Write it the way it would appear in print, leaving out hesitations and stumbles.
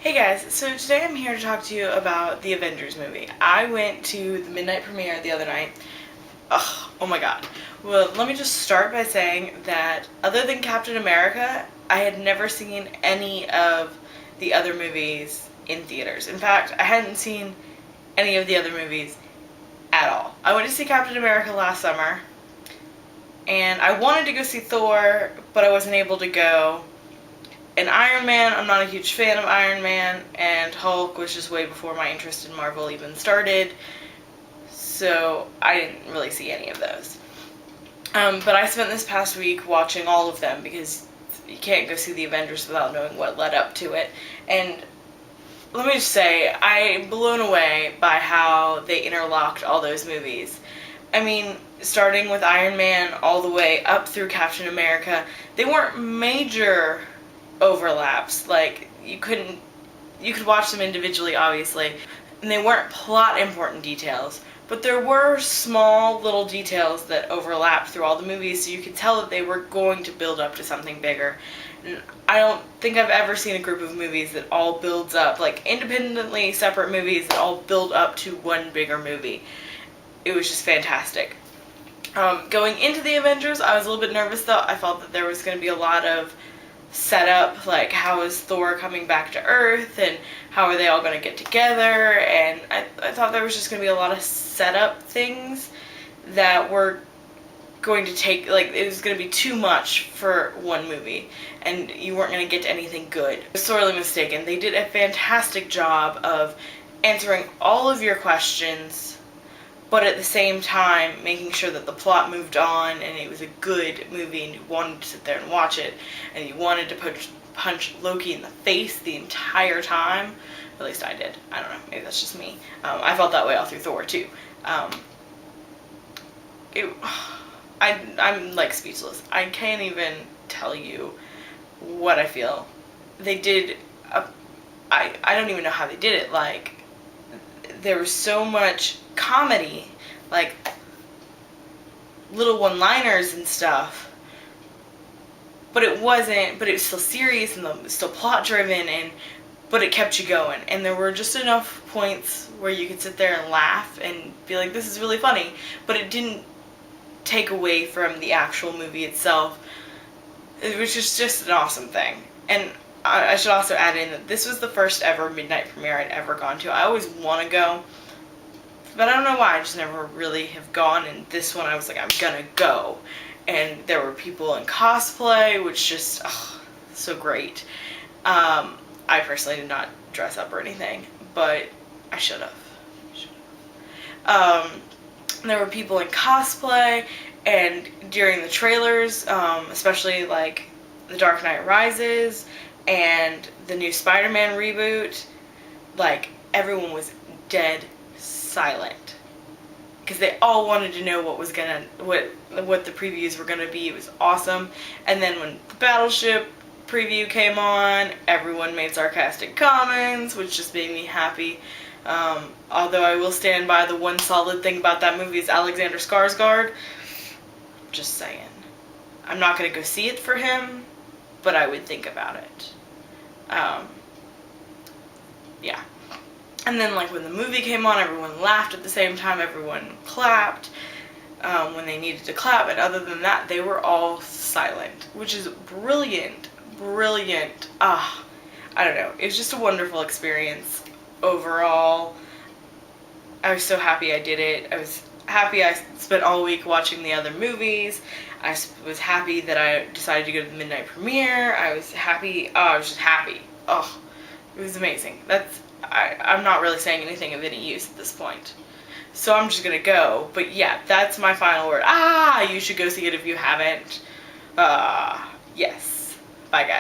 Hey guys, so today I'm here to talk to you about the Avengers movie. I went to the midnight premiere the other night. Ugh, oh my god. Well, let me just start by saying that other than Captain America, I had never seen any of the other movies in theaters. In fact, I hadn't seen any of the other movies at all. I went to see Captain America last summer, and I wanted to go see Thor, but I wasn't able to go. And Iron Man, I'm not a huge fan of Iron Man, and Hulk was just way before my interest in Marvel even started, so I didn't really see any of those. But I spent this past week watching all of them because you can't go see the Avengers without knowing what led up to it. And let me just say, I'm blown away by how they interlocked all those movies. I mean, starting with Iron Man all the way up through Captain America, they weren't major overlaps. Like, you could watch them individually, obviously, and they weren't plot important details, but there were small little details that overlapped through all the movies, so you could tell that they were going to build up to something bigger. And I don't think I've ever seen a group of movies that all builds up, like independently separate movies that all build up to one bigger movie. It was just fantastic. Going into the Avengers, I was a little bit nervous though. I felt that there was going to be a lot of setup, like how is Thor coming back to Earth and how are they all going to get together, and I thought there was just going to be a lot of setup things that were going to take, like, it was going to be too much for one movie and you weren't going to get to anything good. I was sorely mistaken. They did a fantastic job of answering all of your questions, but at the same time making sure that the plot moved on and it was a good movie and you wanted to sit there and watch it and you wanted to punch Loki in the face the entire time. At least I did. I don't know, maybe that's just me. I felt that way all through Thor too. I'm like speechless. I can't even tell you what I feel. They did, I don't even know how they did it. Like, there was so much comedy, like little one-liners and stuff, but it was still serious and it was still plot-driven, but it kept you going, and there were just enough points where you could sit there and laugh and be like, this is really funny, but it didn't take away from the actual movie itself. It was just an awesome thing. And I should also add in that this was the first ever midnight premiere I'd ever gone to. I always want to go, but I don't know why, I just never really have gone, and this one I was like, I'm gonna go. And there were people in cosplay, which just, so great. I personally did not dress up or anything, but I should have. There were people in cosplay, and during the trailers, especially like The Dark Knight Rises and the new Spider-Man reboot, like, everyone was dead silent because they all wanted to know what the previews were gonna be. It was awesome. And then when the Battleship preview came on, everyone made sarcastic comments, which just made me happy. Although I will stand by the one solid thing about that movie is Alexander Skarsgård. Just saying. I'm not gonna go see it for him, but I would think about it. Yeah. And then, like, when the movie came on, everyone laughed at the same time, everyone clapped when they needed to clap, and other than that, they were all silent, which is brilliant, brilliant. I don't know, it was just a wonderful experience overall. I was so happy I did it. I was happy I spent all week watching the other movies. I was happy that I decided to go to the midnight premiere. I was happy. I was just happy. It was amazing. I'm not really saying anything of any use at this point, so I'm just gonna go. But yeah, that's my final word. You should go see it if you haven't. Yes. Bye, guys.